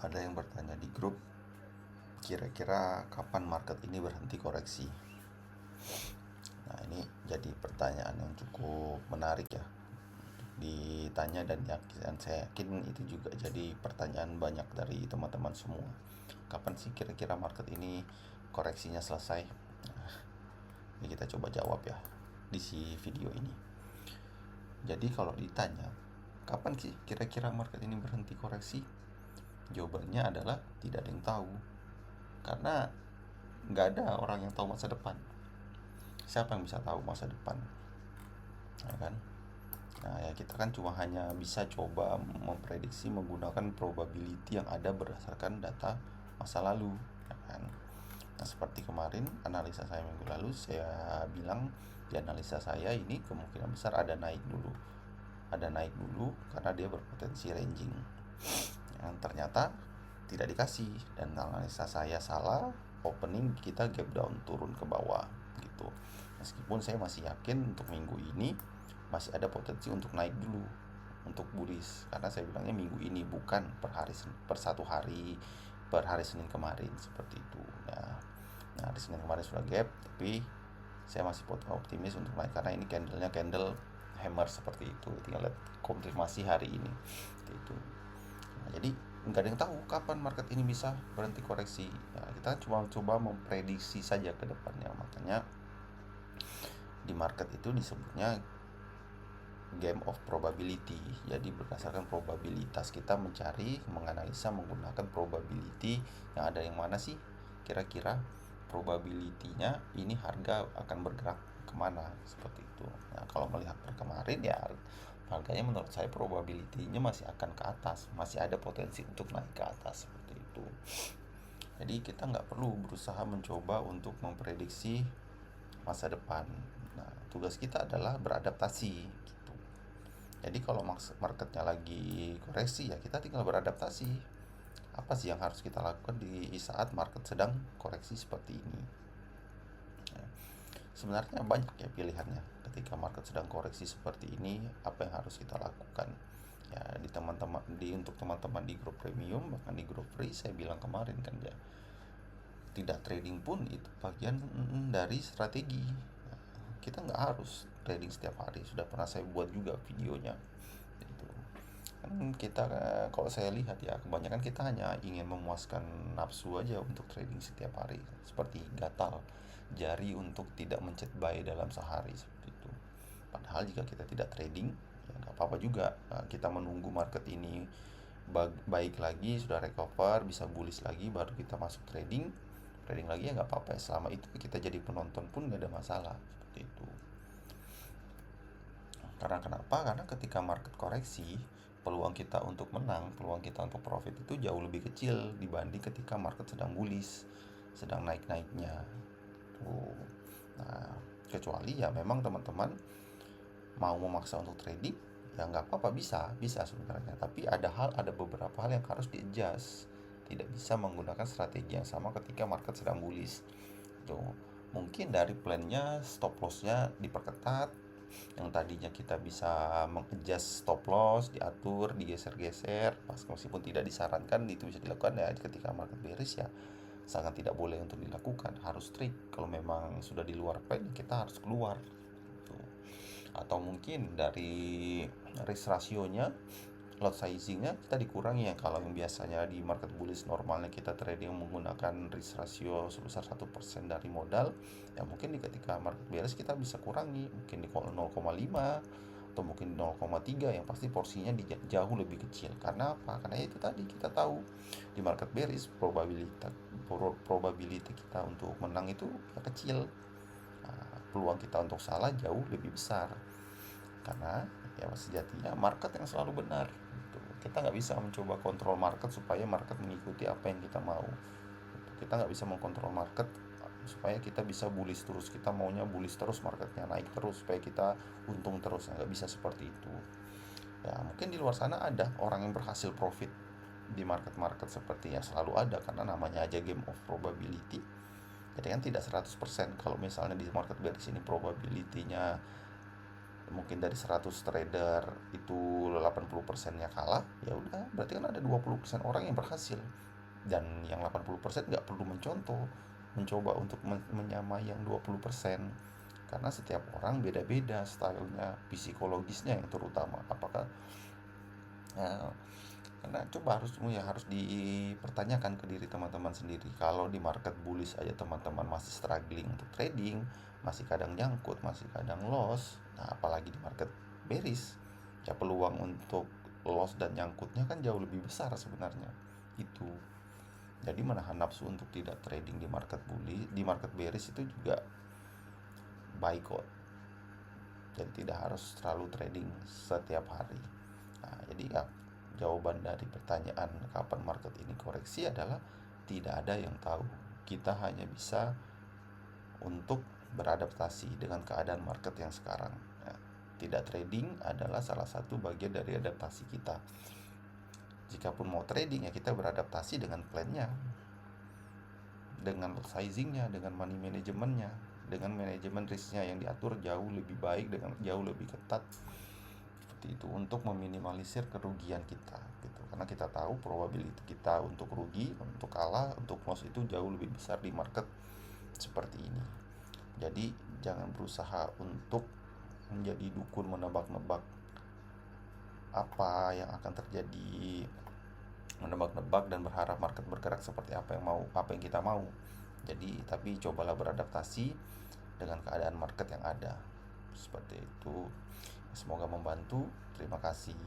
Ada yang bertanya di grup, kira-kira kapan market ini berhenti koreksi? Nah, ini jadi pertanyaan yang cukup menarik ya ditanya, dan saya yakin itu juga jadi pertanyaan banyak dari teman-teman semua. Kapan sih kira-kira market ini koreksinya selesai? Nah, ini kita coba jawab ya di video ini. Jadi kalau ditanya, kapan sih kira-kira market ini berhenti koreksi? Jawabannya adalah tidak ada yang tahu. Karena nggak ada orang yang tahu masa depan. Siapa yang bisa tahu masa depan, ya kan? Nah, ya kita kan cuma hanya bisa coba memprediksi menggunakan probability yang ada berdasarkan data masa lalu, ya kan? Nah, seperti kemarin analisa saya minggu lalu, saya bilang di analisa saya ini kemungkinan besar ada naik dulu karena dia berpotensi ranging. Yang ternyata tidak dikasih, dan analisa saya salah, opening kita gap down turun ke bawah gitu. Meskipun saya masih yakin untuk minggu ini masih ada potensi untuk naik dulu untuk bullish, karena saya bilangnya minggu ini bukan per satu hari, per hari Senin kemarin seperti itu ya. Nah, di Senin kemarin sudah gap, tapi saya masih optimis untuk naik karena ini candlenya candle hammer seperti itu. Tinggal lihat konfirmasi hari ini itu. Nah, jadi nggak ada yang tahu kapan market ini bisa berhenti koreksi. Nah, kita cuma coba memprediksi saja ke depannya. Makanya di market itu disebutnya game of probability. Jadi berdasarkan probabilitas kita mencari, menganalisa menggunakan probability yang ada yang mana sih kira-kira probability-nya ini harga akan bergerak kemana seperti itu. Nah, kalau melihat per kemarin ya harganya menurut saya probability-nya masih akan ke atas, masih ada potensi untuk naik ke atas seperti itu. Jadi kita nggak perlu berusaha mencoba untuk memprediksi masa depan. Nah, tugas kita adalah beradaptasi gitu. Jadi kalau marketnya lagi koreksi ya kita tinggal beradaptasi. Apa sih yang harus kita lakukan di saat market sedang koreksi seperti ini? Ya, sebenarnya banyak ya pilihannya. Ketika market sedang koreksi seperti ini, apa yang harus kita lakukan? Ya, untuk teman-teman di grup premium, bahkan di grup free, saya bilang kemarin kan ya, tidak trading pun itu bagian dari strategi. Nah, kita nggak harus trading setiap hari, sudah pernah saya buat juga videonya itu. Kan kita, kalau saya lihat ya, kebanyakan kita hanya ingin memuaskan nafsu aja untuk trading setiap hari, seperti gatal jari untuk tidak mencet buy dalam sehari seperti itu. Padahal jika kita tidak trading ya nggak apa-apa juga. Nah, kita menunggu market ini baik lagi, sudah recover, bisa bullish lagi, baru kita masuk trading lagi ya nggak apa-apa ya. Selama itu kita jadi penonton pun nggak ada masalah seperti itu. Karena kenapa? Karena ketika market koreksi, peluang kita untuk menang, peluang kita untuk profit itu jauh lebih kecil dibanding ketika market sedang bullish, sedang naik-naiknya tuh. Nah, kecuali ya memang teman-teman mau memaksa untuk trading, ya nggak apa-apa, bisa sebenarnya. Tapi ada beberapa hal yang harus di-adjust. Tidak bisa menggunakan strategi yang sama ketika market sedang bullish. Tuh, mungkin dari plannya stop lossnya diperketat, yang tadinya kita bisa mengadjust stop loss, diatur, digeser-geser, meskipun tidak disarankan itu bisa dilakukan ya ketika market bearish ya, sangat tidak boleh untuk dilakukan, harus strict. Kalau memang sudah di luar plan kita harus keluar gitu. Atau mungkin dari risk rasionya, lot sizingnya kita dikurangi ya. Kalau yang biasanya di market bullish normalnya kita trading menggunakan risk ratio sebesar 1% dari modal, ya mungkin di ketika market bearish kita bisa kurangi mungkin di 0,5 atau mungkin 0,3, yang pasti porsinya jauh lebih kecil. Karena apa? Karena itu tadi, kita tahu di market bearish probability kita untuk menang itu ya kecil. Nah, peluang kita untuk salah jauh lebih besar, karena ya sejatinya market yang selalu benar gitu. Kita nggak bisa mencoba kontrol market supaya market mengikuti apa yang kita mau gitu. Kita nggak bisa mengkontrol market supaya kita bisa bullish terus, kita maunya bullish terus, marketnya naik terus supaya kita untung terus. Nggak bisa seperti itu ya. Mungkin di luar sana ada orang yang berhasil profit di market-market seperti ya, selalu ada, karena namanya aja game of probability. Jadi kan tidak 100%. Kalau misalnya di market bearish ini probability-nya mungkin dari 100 trader itu 80%-nya kalah, ya udah berarti kan ada 20% orang yang berhasil, dan yang 80% nggak perlu mencoba untuk menyamai yang 20%, karena setiap orang beda-beda stylenya, psikologisnya yang terutama. Apakah ya, karena coba harus dipertanyakan ke diri teman-teman sendiri. Kalau di market bullish aja teman-teman masih struggling untuk trading, masih kadang nyangkut, masih kadang loss, nah apalagi di market bearish, ya peluang untuk loss dan nyangkutnya kan jauh lebih besar sebenarnya. Itu jadi menahan nafsu untuk tidak trading di market bullish, di market bearish itu juga baik kok. Dan tidak harus terlalu trading setiap hari. Nah, jadi ya, jawaban dari pertanyaan kapan market ini koreksi adalah tidak ada yang tahu. Kita hanya bisa untuk beradaptasi dengan keadaan market yang sekarang. Nah, tidak trading adalah salah satu bagian dari adaptasi kita. Jikapun mau trading, ya kita beradaptasi dengan plannya, dengan sizingnya, dengan money manajemennya, dengan manajemen risknya yang diatur jauh lebih baik, dengan jauh lebih ketat seperti itu, untuk meminimalisir kerugian kita gitu. Karena kita tahu probability kita untuk rugi, untuk kalah, untuk loss itu jauh lebih besar di market seperti ini. Jadi jangan berusaha untuk menjadi dukun menebak-nebak apa yang akan terjadi, menebak-nebak dan berharap market bergerak seperti apa yang kita mau. Jadi tapi cobalah beradaptasi dengan keadaan market yang ada seperti itu. Semoga membantu. Terima kasih.